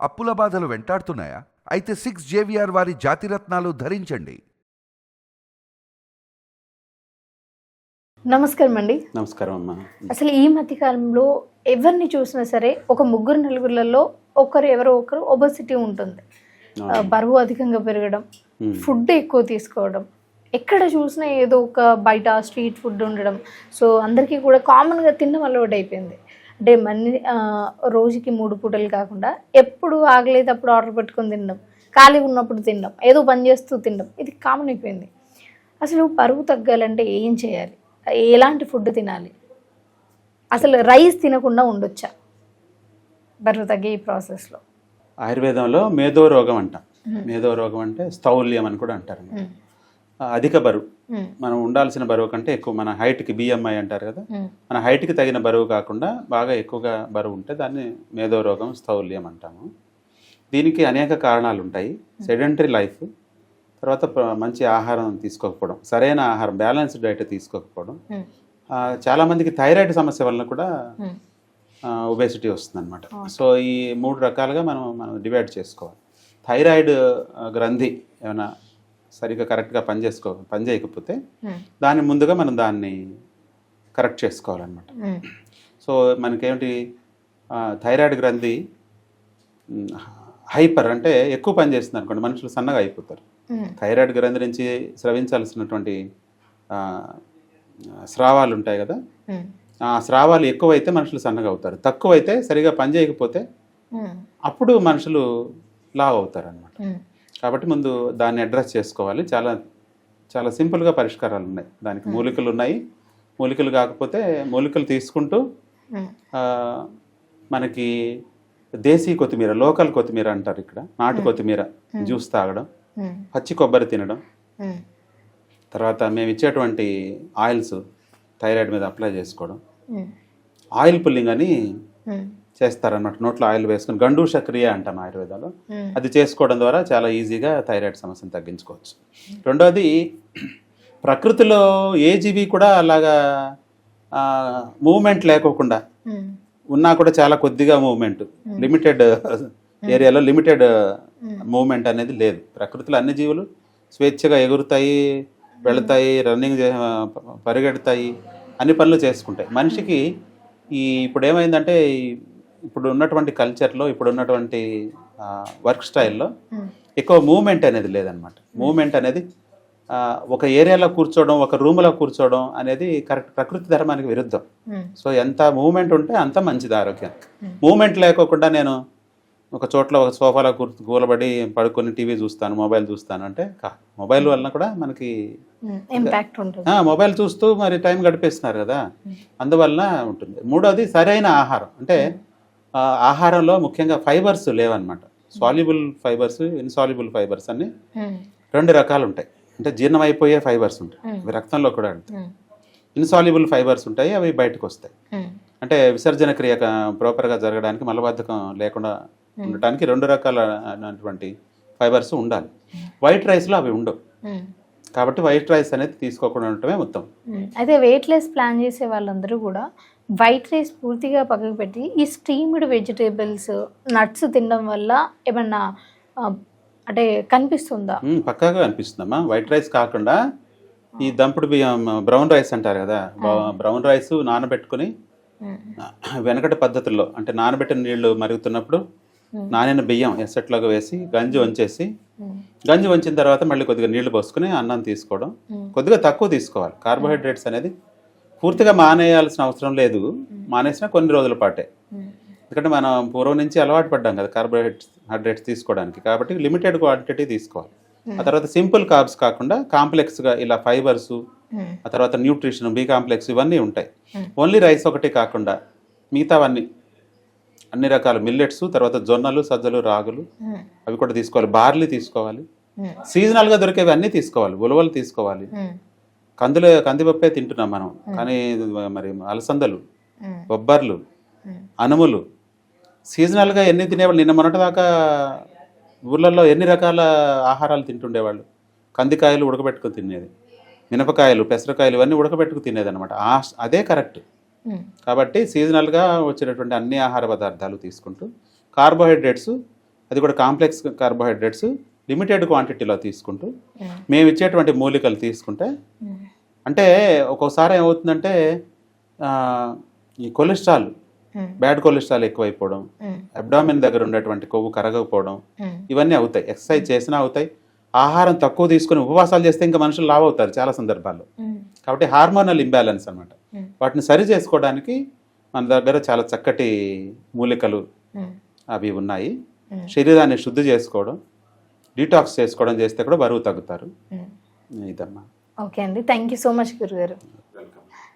అప్పుల బాధలు వెంటాడుతున్నాయా? అయితే 6 JVR వారి జాతిరత్నాలు ధరించండి. నమస్కారం అండి. నమస్కారం అమ్మా. అసలు ఈ మధ్య కాలంలో ఎవరిని చూసినా సరే ఒక ముగ్గురు నలుగురిలో ఎవరో ఒకరు ఒబెసిటీ ఉంటుంది. బరువు అధికంగా పెరగడం, ఫుడ్ ఎక్కువ తీసుకోవడం, ఎక్కడ చూసినా ఏదో ఒక బయట స్ట్రీట్ ఫుడ్ ఉండడం. సో అందరికీ కూడా కామన్గా తినడం అలవాటు అయిపోయింది. అంటే రోజుకి 3 పూటలు కాకుండా ఎప్పుడు ఆగలేదు అప్పుడు ఆర్డర్ పెట్టుకొని తినడం, ఖాళీగా ఉన్నప్పుడు తినడం, ఏదో పని చేస్తూ తినడం, ఇది కామన్ అయిపోయింది. అసలు బరువు తగ్గాలంటే ఏం చేయాలి? ఎలాంటి ఫుడ్ తినాలి? అసలు రైస్ తినకుండా ఉండొచ్చా బరువు తగ్గే ఈ ప్రాసెస్లో? ఆయుర్వేదంలో మేధో రోగం అంటాం. మేధో రోగం అంటే స్థౌల్యం అని కూడా అంటారు. అధిక బరువు, మనం ఉండాల్సిన బరువు కంటే ఎక్కువ, మన హైట్కి BMI అంటారు కదా, మన హైట్కి తగిన బరువు కాకుండా బాగా ఎక్కువగా బరువు ఉంటే దాన్ని మేధో రోగం, స్థౌల్యం అంటాము. దీనికి అనేక కారణాలు ఉంటాయి. సెడెంటరీ లైఫ్, తర్వాత మంచి ఆహారం తీసుకోకపోవడం, సరైన ఆహారం, బ్యాలెన్స్డ్ డైట్ తీసుకోకపోవడం, చాలామందికి థైరాయిడ్ సమస్య వలన కూడా ఒబేసిటీ వస్తుంది అనమాట. సో ఈ 3 రకాలుగా మనం డివైడ్ చేసుకోవాలి. థైరాయిడ్ గ్రంథి ఏమైనా సరిగ్గా కరెక్ట్గా పనిచేయకపోతే దాన్ని ముందుగా మనం దాన్ని కరెక్ట్ చేసుకోవాలన్నమాట. సో మనకేమిటి, థైరాయిడ్ గ్రంథి హైపర్ అంటే ఎక్కువ పనిచేస్తుంది అనుకోండి, మనుషులు సన్నగా అయిపోతారు. థైరాయిడ్ గ్రంథి నుంచి స్రవించాల్సినటువంటి స్రావాలు ఉంటాయి కదా, ఆ స్రావాలు ఎక్కువైతే మనుషులు సన్నగా అవుతారు, తక్కువైతే సరిగా పనిచేయకపోతే అప్పుడు మనుషులు లావ్ అవుతారు అనమాట. కాబట్టి ముందు దాన్ని అడ్రస్ చేసుకోవాలి. చాలా చాలా సింపుల్గా పరిష్కారాలు ఉన్నాయి దానికి. మూలికలు ఉన్నాయి. మూలికలు కాకపోతే మూలికలు తీసుకుంటూ మనకి దేశీ కొత్తిమీర, లోకల్ కొత్తిమీర అంటారు ఇక్కడ, నాటు కొత్తిమీర జ్యూస్ తాగడం, పచ్చి కొబ్బరి తినడం, తర్వాత మేము ఇచ్చేటువంటి ఆయిల్స్ థైరాయిడ్ మీద అప్లై చేసుకోవడం, ఆయిల్ పుల్లింగ్ అని చేస్తారన్నమాట. నోట్లో ఆయిల్ వేసుకుని గండూష క్రియ అంటాం ఆయుర్వేదంలో. అది చేసుకోవడం ద్వారా చాలా ఈజీగా థైరాయిడ్ సమస్యను తగ్గించుకోవచ్చు. రెండోది, ప్రకృతిలో ఏ జీవి కూడా అలాగా మూవ్మెంట్ లేకోకుండా ఉన్నా కూడా చాలా కొద్దిగా మూవ్మెంట్, లిమిటెడ్ ఏరియాలో లిమిటెడ్ మూవ్మెంట్ అనేది లేదు. ప్రకృతిలో అన్ని జీవులు స్వేచ్ఛగా ఎగురుతాయి, వెళతాయి, రన్నింగ్ పరిగెడతాయి, అన్ని పనులు చేసుకుంటాయి. మనిషికి ఇప్పుడు ఏమైందంటే, ఇప్పుడు ఉన్నటువంటి కల్చర్లో, ఇప్పుడు ఉన్నటువంటి వర్క్ స్టైల్లో ఎక్కువ మూవ్మెంట్ అనేది లేదనమాట. మూవ్మెంట్ అనేది ఒక ఏరియాలో కూర్చోవడం, ఒక రూమ్లో కూర్చోవడం అనేది కరెక్ట్, ప్రకృతి ధర్మానికి విరుద్ధం. సో ఎంత మూవ్మెంట్ ఉంటే అంత మంచిది ఆరోగ్యానికి. మూవ్మెంట్ లేకోకుండా నేను ఒక చోట్ల ఒక సోఫాలో కూలబడి పడుకొని టీవీ చూస్తాను, మొబైల్ చూస్తాను అంటే మొబైల్ వలన కూడా మనకి ఇంపాక్ట్ ఉంటుంది. మొబైల్ చూస్తూ మరి టైం గడిపేస్తున్నారు కదా, అందువలన ఉంటుంది. మూడోది, సరైన ఆహారం. అంటే ఆహారంలో ముఖ్యంగా ఫైబర్స్ లేవన్నమాట. సాల్యుబుల్ ఫైబర్స్, ఇన్సాల్యుబుల్ ఫైబర్స్ అని 2 రకాలు ఉంటాయి. అంటే జీర్ణమైపోయే ఫైబర్స్ ఉంటాయి, అవి రక్తంలో కూడా ఉంటాయి. ఇన్సాల్యుబుల్ ఫైబర్స్ ఉంటాయి, అవి బయటకు వస్తాయి. అంటే విసర్జన క్రియ ప్రాపర్గా జరగడానికి, మలబద్ధకం లేకుండా ఉండటానికి 2 రకాలైనటువంటి ఫైబర్స్ ఉండాలి. వైట్ రైస్లో అవి ఉండవు. కాబట్టి వైట్ రైస్ అనేది తీసుకోకుండా ఉండటమే ఉత్తమం. అయితే వెయిట్ లెస్ ప్లాన్ చేసే వాళ్ళందరూ కూడా వైట్ రైస్ పూర్తిగా పక్కకు పెట్టి ఈ స్టీమ్డ్ వెజిటేబుల్స్, నట్స్ తినడం వల్ల ఏమన్నా అంటే కనిపిస్తుందా? పక్కాగా కనిపిస్తుందమ్మా. వైట్ రైస్ కాకుండా ఈ దంపుడు బియ్యం, బ్రౌన్ రైస్ అంటారు కదా, బ్రౌన్ రైస్ నానబెట్టుకుని వెనకటి పద్ధతుల్లో, అంటే నానబెట్టిన నీళ్లు మరుగుతున్నప్పుడు నానిన బియ్యం ఎసట్లాగా వేసి గంజి వంచేసి, గంజి వంచిన తర్వాత మళ్ళీ కొద్దిగా నీళ్లు పోసుకుని అన్నం తీసుకోవడం, కొద్దిగా తక్కువ తీసుకోవాలి. కార్బోహైడ్రేట్స్ అనేది పూర్తిగా మానేయాల్సిన అవసరం లేదు, మానేసిన కొన్ని రోజుల పాటే. ఎందుకంటే మనం పూర్వం నుంచి అలవాటు పడ్డాం కదా కార్బోహైడ్రేట్స్ తీసుకోవడానికి, కాబట్టి లిమిటెడ్ క్వాంటిటీ తీసుకోవాలి. ఆ తర్వాత సింపుల్ కార్బ్స్ కాకుండా కాంప్లెక్స్గా ఇలా ఫైబర్స్, ఆ తర్వాత న్యూట్రిషన్, బి కాంప్లెక్స్ ఇవన్నీ ఉంటాయి. ఓన్లీ రైస్ ఒకటి కాకుండా మిగతావన్నీ, అన్ని రకాల మిల్లెట్స్, తర్వాత జొన్నలు, సజ్జలు, రాగులు అవి కూడా తీసుకోవాలి. బార్లీ తీసుకోవాలి. సీజనల్గా దొరికేవి అన్నీ తీసుకోవాలి. ఉలవలు తీసుకోవాలి. కందిపప్పే తింటున్నాం మనం, కానీ మరి అలసందలు, బొబ్బర్లు, అనుములు సీజనల్గా ఎన్ని తినేవాళ్ళు. నిన్న మొన్నటిదాకా ఊళ్ళల్లో ఎన్ని రకాల ఆహారాలు తింటుండేవాళ్ళు. కందికాయలు ఉడకబెట్టుకుని తినేది, మినపకాయలు, పెసరకాయలు ఇవన్నీ ఉడకబెట్టుకు తినేది అనమాట. అదే కరెక్ట్. కాబట్టి సీజనల్గా వచ్చేటటువంటి అన్ని ఆహార పదార్థాలు తీసుకుంటూ కార్బోహైడ్రేట్స్ అది కూడా కాంప్లెక్స్ కార్బోహైడ్రేట్స్ లిమిటెడ్ క్వాంటిటీలో తీసుకుంటూ మేము ఇచ్చేటువంటి మూలికలు తీసుకుంటే, అంటే ఒక్కోసారి ఏమవుతుందంటే ఈ కొలెస్ట్రాల్, బ్యాడ్ కొలెస్ట్రాల్ ఎక్కువైపోవడం, అబ్డామిన్ దగ్గర ఉండేటువంటి కొవ్వు కరగకపోవడం, ఇవన్నీ అవుతాయి. ఎక్సర్సైజ్ చేసినా అవుతాయి. ఆహారం తక్కువ తీసుకుని ఉపవాసాలు చేస్తే ఇంకా మనుషులు లావు అవుతారు చాలా సందర్భాల్లో. కాబట్టి హార్మోనల్ ఇంబ్యాలెన్స్ అనమాట. వాటిని సరి చేసుకోవడానికి మన దగ్గర చాలా చక్కటి మూలికలు అవి ఉన్నాయి. శరీరాన్ని శుద్ధి చేసుకోవడం, డీటాక్స్ చేసుకోవడం చేస్తే కూడా బరువు తగ్గుతారు. ఇదమ్మా. ఓకే అండి, థ్యాంక్ యూ సో మచ్ గురుగారు.